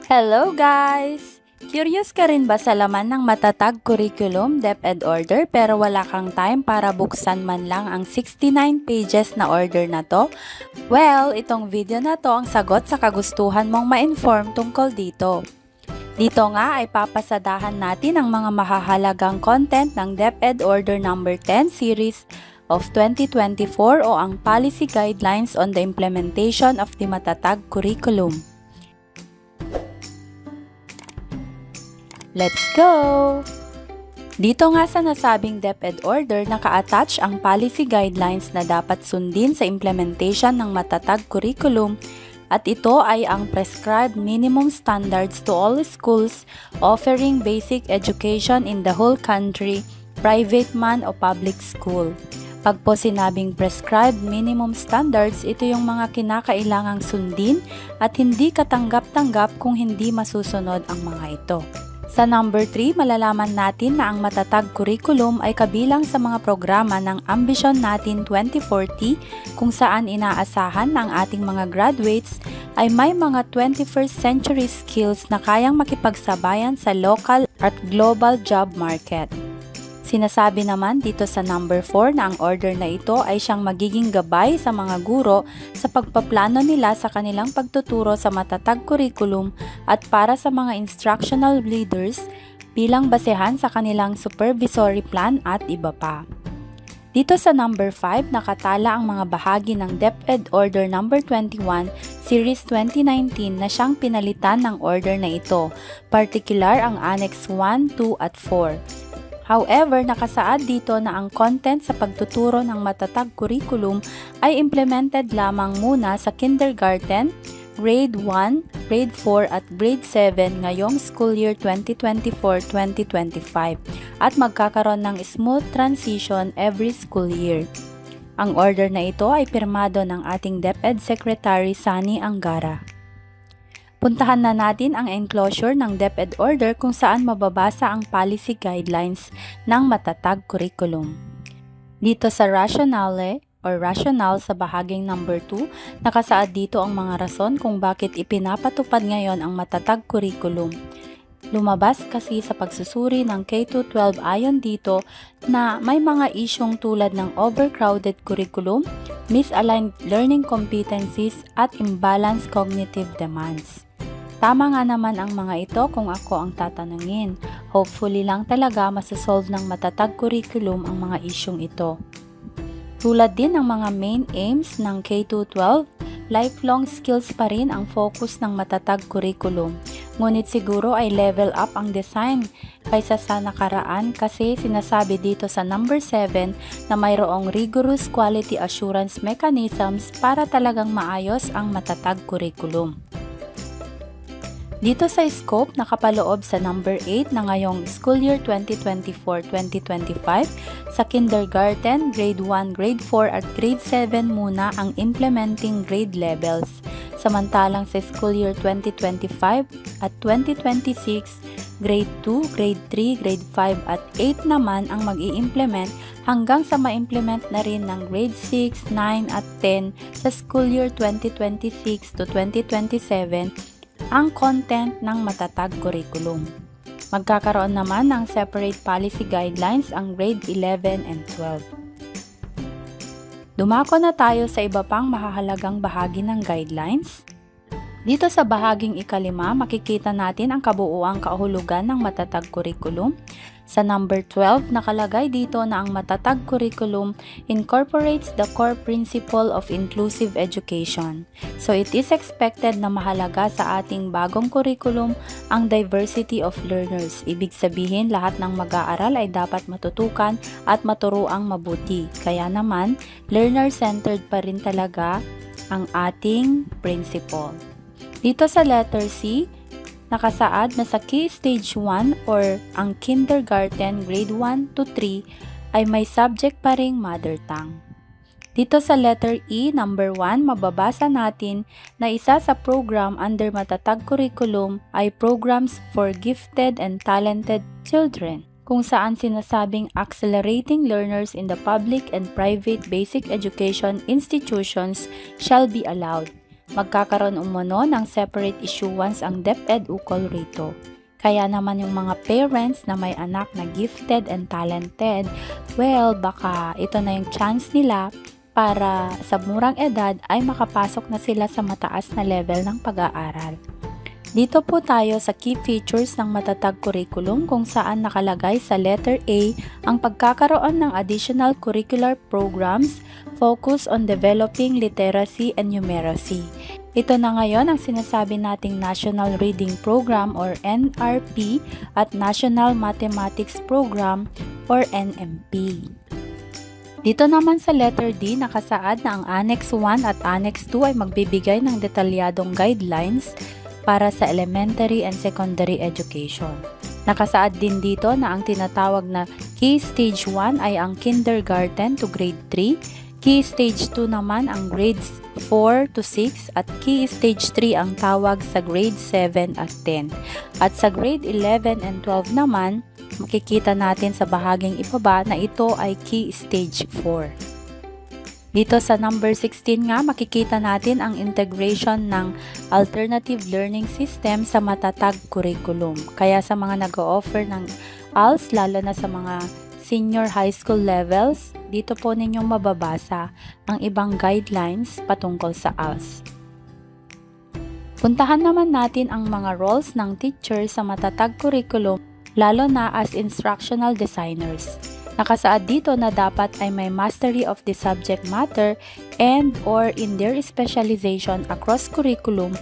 Hello guys! Curious ka rin ba sa laman ng matatag curriculum, DepEd order pero wala kang time para buksan man lang ang 69 pages na order na to? Well, itong video na to ang sagot sa kagustuhan mong ma-inform tungkol dito. Dito nga ay papasadahan natin ang mga mahahalagang content ng DepEd Order No. 10 Series of 2024 o ang Policy Guidelines on the Implementation of the Matatag Curriculum. Let's go! Dito nga sa nasabing DepEd order, naka-attach ang policy guidelines na dapat sundin sa implementation ng matatag curriculum at ito ay ang prescribed minimum standards to all schools offering basic education in the whole country, private man o public school. Pag po sinabing prescribed minimum standards, ito yung mga kinakailangang sundin at hindi katanggap-tanggap kung hindi masusunod ang mga ito. Sa number 3, malalaman natin na ang matatag curriculum ay kabilang sa mga programa ng Ambition Natin 2040 kung saan inaasahan na ang ating mga graduates ay may mga 21st century skills na kayang makipagsabayan sa local at global job market. Sinasabi naman dito sa number 4 na ang order na ito ay siyang magiging gabay sa mga guro sa pagpaplano nila sa kanilang pagtuturo sa matatag curriculum at para sa mga instructional leaders bilang basehan sa kanilang supervisory plan at iba pa. Dito sa number 5, nakatala ang mga bahagi ng DepEd Order No. 21 Series 2019 na siyang pinalitan ng order na ito, particular ang Annex 1, 2 at 4. However, nakasaad dito na ang content sa pagtuturo ng matatag curriculum ay implemented lamang muna sa kindergarten, grade 1, grade 4 at grade 7 ngayong school year 2024-2025 at magkakaroon ng smooth transition every school year. Ang order na ito ay pirmado ng ating DepEd Secretary Sani Angara. Puntahan na natin ang enclosure ng DepEd order kung saan mababasa ang policy guidelines ng matatag curriculum. Dito sa rationale or rationale sa bahaging number 2, nakasaad dito ang mga rason kung bakit ipinapatupad ngayon ang matatag curriculum. Lumabas kasi sa pagsusuri ng K-12 ayon dito na may mga isyong tulad ng overcrowded curriculum, misaligned learning competencies at imbalanced cognitive demands. Tama nga naman ang mga ito kung ako ang tatanungin. Hopefully lang talaga masasolve ng matatag curriculum ang mga isyong ito. Tulad din ng mga main aims ng K-12, lifelong skills pa rin ang focus ng matatag curriculum. Ngunit siguro ay level up ang design kaysa sa nakaraan kasi sinasabi dito sa number 7 na mayroong rigorous quality assurance mechanisms para talagang maayos ang matatag curriculum. Dito sa scope, nakapaloob sa number 8 na ngayong school year 2024-2025 sa kindergarten, grade 1, grade 4 at grade 7 muna ang implementing grade levels. Samantalang sa school year 2025 at 2026, grade 2, grade 3, grade 5 at 8 naman ang mag-i-implement hanggang sa ma-implement na rin ng grade 6, 9 at 10 sa school year 2026 to 2027 ang content ng matatag curriculum. Magkakaroon naman ng separate policy guidelines ang grade 11 and 12. Dumako na tayo sa iba pang mahahalagang bahagi ng guidelines. Dito sa bahaging ikalima, makikita natin ang kabuuang kahulugan ng matatag curriculum. Sa number 12, nakalagay dito na ang matatag curriculum incorporates the core principle of inclusive education. So it is expected na mahalaga sa ating bagong curriculum ang diversity of learners. Ibig sabihin, lahat ng mag-aaral ay dapat matutukan at maturuang mabuti. Kaya naman, learner-centered pa rin talaga ang ating principle. Dito sa letter C, nakasaad na sa Key Stage 1 or ang kindergarten grade 1 to 3 ay may subject pa ring mother tongue. Dito sa letter E, number 1, mababasa natin na isa sa program under matatag curriculum ay programs for gifted and talented children, kung saan sinasabing accelerating learners in the public and private basic education institutions shall be allowed. magkakaroon umano ng separate issuance ang DepEd ukol rito. Kaya naman yung mga parents na may anak na gifted and talented, well, baka ito na yung chance nila para sa murang edad ay makapasok na sila sa mataas na level ng pag-aaral. Dito po tayo sa key features ng matatag curriculum kung saan nakalagay sa letter A ang pagkakaroon ng additional curricular programs focus on developing literacy and numeracy. Ito na ngayon ang sinasabi nating National Reading Program or NRP at National Mathematics Program or NMP. Dito naman sa letter D, nakasaad na ang Annex 1 at Annex 2 ay magbibigay ng detalyadong guidelines para sa elementary and secondary education. Nakasaad din dito na ang tinatawag na Key Stage 1 ay ang kindergarten to grade 3, Key Stage 2 naman ang grades 4 to 6 at Key Stage 3 ang tawag sa grade 7 at 10. At sa grade 11 and 12 naman, makikita natin sa bahaging ibaba na ito ay Key Stage 4. Dito sa number 16 nga, makikita natin ang integration ng alternative learning system sa matatag curriculum. Kaya sa mga nag-o-offer ng ALS, lalo na sa mga senior high school levels, dito po ninyong mababasa ang ibang guidelines patungkol sa ALS. Puntahan naman natin ang mga roles ng teacher sa matatag curriculum, lalo na as instructional designers. Nakasaad dito na dapat ay may mastery of the subject matter and or in their specialization across curriculum,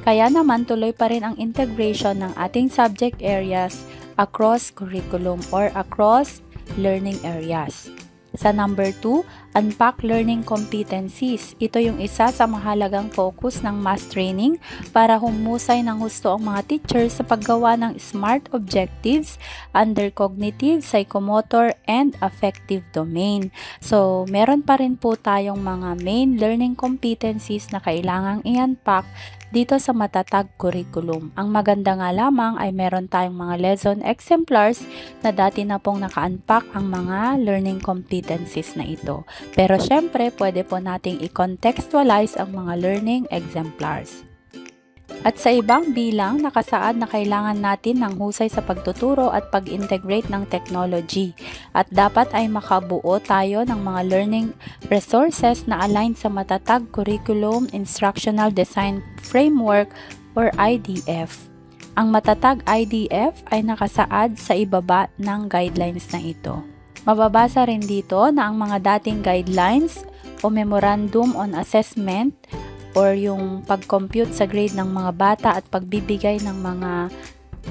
kaya naman tuloy pa rin ang integration ng ating subject areas across curriculum or across learning areas. Sa number 2, unpack learning competencies. Ito yung isa sa mahalagang focus ng mass training para humusay ng husto ang mga teachers sa paggawa ng SMART objectives under cognitive, psychomotor, and affective domain. So, meron pa rin po tayong mga main learning competencies na kailangang i-unpack dito sa matatag curriculum. Ang maganda nga lamang ay meron tayong mga lesson exemplars na dati na pong naka-unpack ang mga learning competencies na ito. Pero syempre, pwede po nating i-contextualize ang mga learning exemplars. At sa ibang bilang, nakasaad na kailangan natin ng husay sa pagtuturo at pag-integrate ng technology. At dapat ay makabuo tayo ng mga learning resources na aligned sa matatag curriculum instructional design framework or IDF. Ang matatag IDF ay nakasaad sa ibaba ng guidelines na ito. Mababasa rin dito na ang mga dating guidelines o memorandum on assessment or yung pag-compute sa grade ng mga bata at pagbibigay ng mga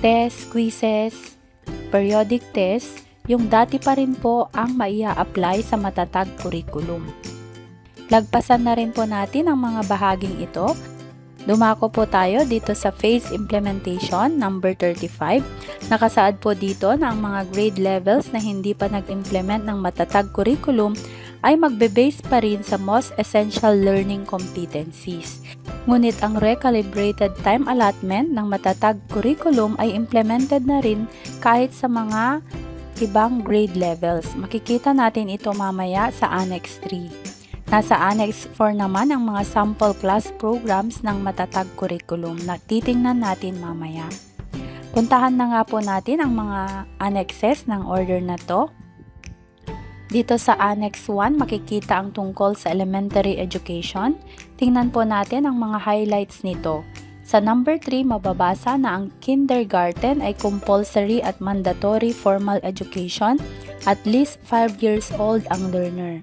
test, quizzes, periodic test, yung dati pa rin po ang maia-apply sa matatag curriculum. Lagpasan na rin po natin ang mga bahaging ito. Dumako po tayo dito sa phase implementation number 35. Nakasaad po dito na ang mga grade levels na hindi pa nag-implement ng matatag curriculum ay magbe-base pa rin sa most essential learning competencies. Ngunit ang recalibrated time allotment ng matatag curriculum ay implemented na rin kahit sa mga ibang grade levels. Makikita natin ito mamaya sa Annex 3. Nasa Annex 4 naman ang mga sample class programs ng matatag curriculum na titingnan natin mamaya. Puntahan na nga po natin ang mga annexes ng order na to. Dito sa Annex 1, makikita ang tungkol sa elementary education. Tingnan po natin ang mga highlights nito. Sa number 3, mababasa na ang kindergarten ay compulsory at mandatory formal education, at least 5 years old ang learner.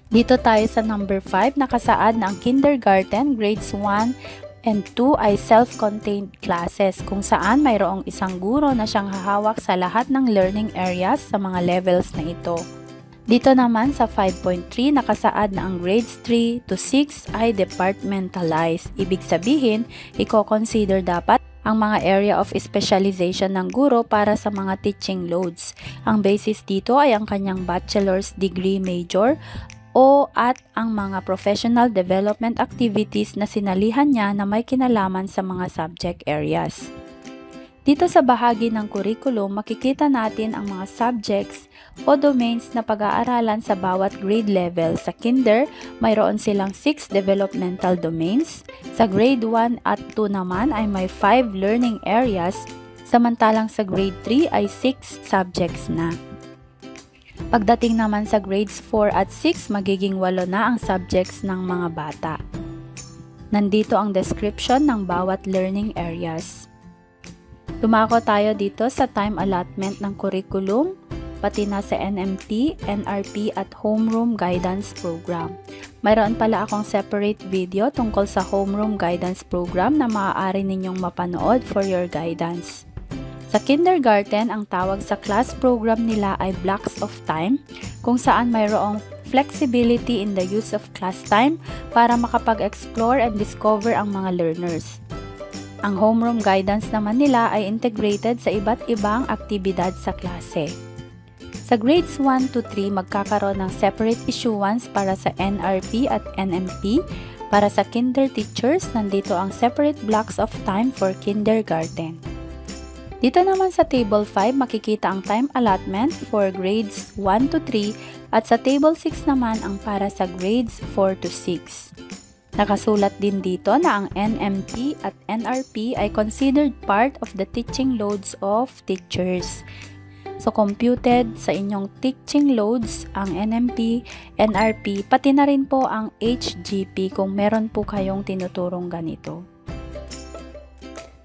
Dito tayo sa number 5, nakasaad na ang kindergarten, grades 1 and 2 ay self-contained classes kung saan mayroong isang guro na siyang hahawak sa lahat ng learning areas sa mga levels na ito. Dito naman sa 5.3, nakasaad na ang grades 3 to 6 ay departmentalized. Ibig sabihin, i-consider dapat ang mga area of specialization ng guro para sa mga teaching loads. Ang basis dito ay ang kanyang bachelor's degree major o at ang mga professional development activities na sinalihan niya na may kinalaman sa mga subject areas. Dito sa bahagi ng curriculum, makikita natin ang mga subjects o domains na pag-aaralan sa bawat grade level. Sa kinder, mayroon silang 6 developmental domains. Sa grade 1 at 2 naman ay may 5 learning areas, samantalang sa grade 3 ay 6 subjects na. Pagdating naman sa grades 4 at 6, magiging 8 na ang subjects ng mga bata. Nandito ang description ng bawat learning areas. Dumako tayo dito sa time allotment ng curriculum, pati na sa NMT, NRP at Homeroom Guidance Program. Mayroon pala akong separate video tungkol sa Homeroom Guidance Program na maaari ninyong mapanood for your guidance. Sa kindergarten, ang tawag sa class program nila ay blocks of time, kung saan mayroong flexibility in the use of class time para makapag-explore and discover ang mga learners. Ang homeroom guidance naman nila ay integrated sa iba't ibang aktibidad sa klase. Sa grades 1 to 3, magkakaroon ng separate issuance para sa NRP at NMP. Para sa kinder teachers, nandito ang separate blocks of time for kindergarten. Dito naman sa table 5, makikita ang time allotment for grades 1 to 3 at sa table 6 naman ang para sa grades 4 to 6. Nakasulat din dito na ang NMT at NRP ay considered part of the teaching loads of teachers. So, computed sa inyong teaching loads ang NMP, NRP, pati na rin po ang HGP kung meron po kayong tinuturong ganito.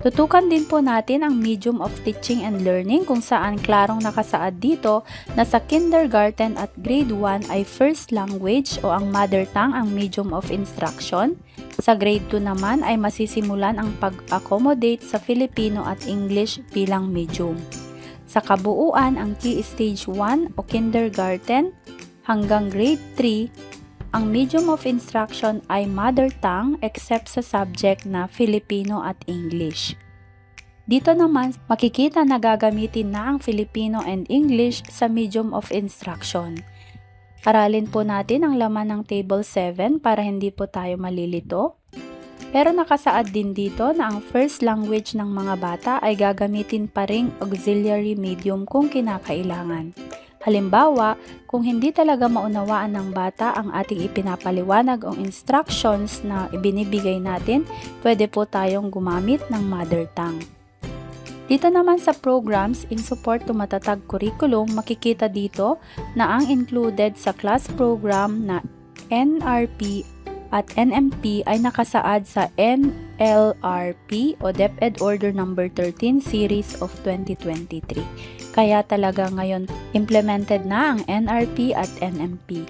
Tutukan din po natin ang medium of teaching and learning kung saan klarong nakasaad dito na sa kindergarten at grade 1 ay first language o ang mother tongue ang medium of instruction. Sa grade 2 naman ay masisimulan ang pag-accommodate sa Filipino at English bilang medium. Sa kabuuan, ang key stage 1 o kindergarten hanggang grade 3, ang medium of instruction ay mother tongue except sa subject na Filipino at English. Dito naman, makikita na gagamitin na ang Filipino and English sa medium of instruction. Aralin po natin ang laman ng table 7 para hindi po tayo malilito. Pero nakasaad din dito na ang first language ng mga bata ay gagamitin pa ring auxiliary medium kung kinakailangan. Halimbawa, kung hindi talaga maunawaan ng bata ang ating ipinapaliwanag o instructions na ibinibigay natin, pwede po tayong gumamit ng mother tongue. Dito naman sa programs in support to matatag curriculum, makikita dito na ang included sa class program na NRP at NMP ay nakasaad sa NLRP o DepEd Order No. 13 Series of 2023. Kaya talaga ngayon implemented na ang NRP at NMP.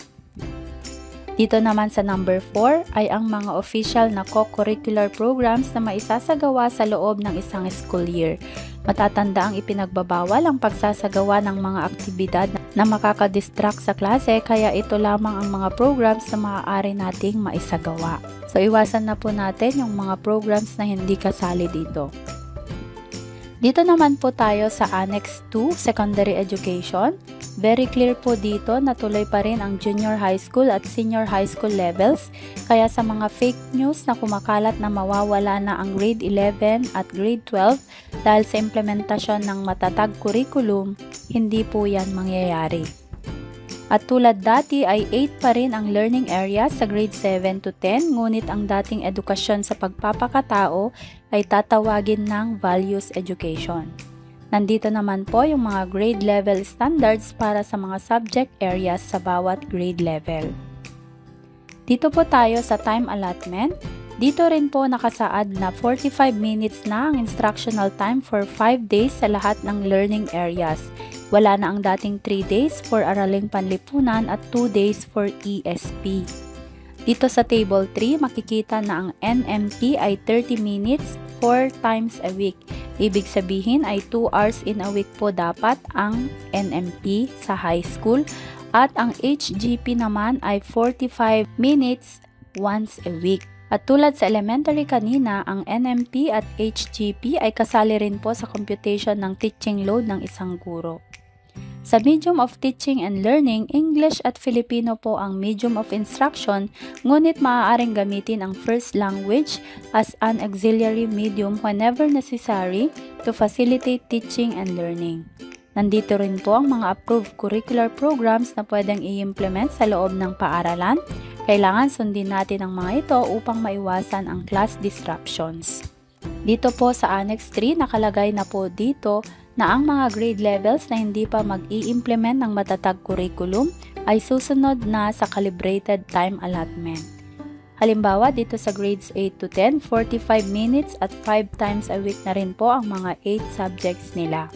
Dito naman sa number 4 ay ang mga official na co-curricular programs na maisasagawa sa loob ng isang school year. Matatanda ang ipinagbabawal ang pagsasagawa ng mga aktibidad na makakadistract sa klase, kaya ito lamang ang mga programs na maaari nating maisagawa. So iwasan na po natin yung mga programs na hindi kasali dito. Dito naman po tayo sa Annex 2, Secondary Education. Very clear po dito na tuloy pa rin ang junior high school at senior high school levels. Kaya sa mga fake news na kumakalat na mawawala na ang grade 11 at grade 12 dahil sa implementasyon ng matatag curriculum, hindi po yan mangyayari. At tulad dati ay 8 pa rin ang learning area sa grade 7 to 10, ngunit ang dating edukasyon sa pagpapakatao ay tatawagin ng values education. Nandito naman po yung mga grade level standards para sa mga subject areas sa bawat grade level. Dito po tayo sa time allotment. Dito rin po nakasaad na 45 minutes na ang instructional time for 5 days sa lahat ng learning areas. Wala na ang dating 3 days for araling panlipunan at 2 days for ESP. Dito sa table 3, makikita na ang NMT ay 30 minutes 4 times a week. Ibig sabihin ay 2 hours in a week po dapat ang NMP sa high school at ang HGP naman ay 45 minutes once a week. At tulad sa elementary kanina, ang NMP at HGP ay kasali rin po sa computation ng teaching load ng isang guro. Sa medium of teaching and learning, English at Filipino po ang medium of instruction, ngunit maaaring gamitin ang first language as an auxiliary medium whenever necessary to facilitate teaching and learning. Nandito rin po ang mga approved curricular programs na pwedeng i-implement sa loob ng paaralan. Kailangan sundin natin ang mga ito upang maiwasan ang class disruptions. Dito po sa Annex 3, nakalagay na po dito na ang mga grade levels na hindi pa mag-i-implement ng matatag curriculum ay susunod na sa calibrated time allotment. Halimbawa, dito sa grades 8 to 10, 45 minutes at 5 times a week na rin po ang mga 8 subjects nila.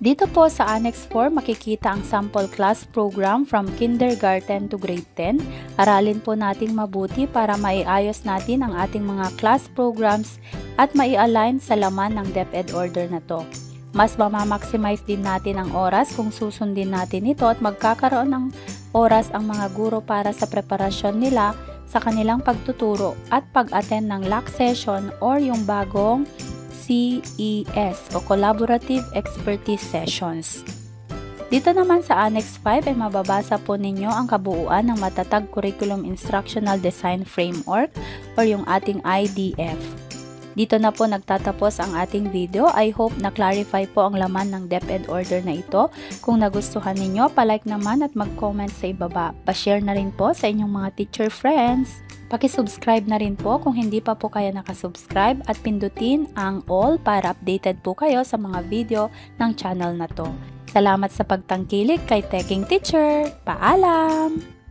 Dito po sa Annex 4, makikita ang sample class program from kindergarten to grade 10. Aralin po nating mabuti para maiayos natin ang ating mga class programs at mai-align sa laman ng DepEd order na to. Mas mamamaximize din natin ang oras kung susundin natin ito at magkakaroon ng oras ang mga guro para sa preparasyon nila sa kanilang pagtuturo at pag-attend ng LAC session or yung bagong CES o Collaborative Expertise Sessions. Dito naman sa Annex 5 ay mababasa po ninyo ang kabuuan ng matatag Curriculum Instructional Design Framework or yung ating IDF. Dito na po nagtatapos ang ating video. I hope na clarify po ang laman ng DepEd order na ito. Kung nagustuhan ninyo, palike naman at mag-comment sa ibaba. Pa-share na rin po sa inyong mga teacher friends. Paki-subscribe na rin po kung hindi pa po kayo nakasubscribe at pindutin ang all para updated po kayo sa mga video ng channel na to. Salamat sa pagtangkilik kay Teching Teacher. Paalam!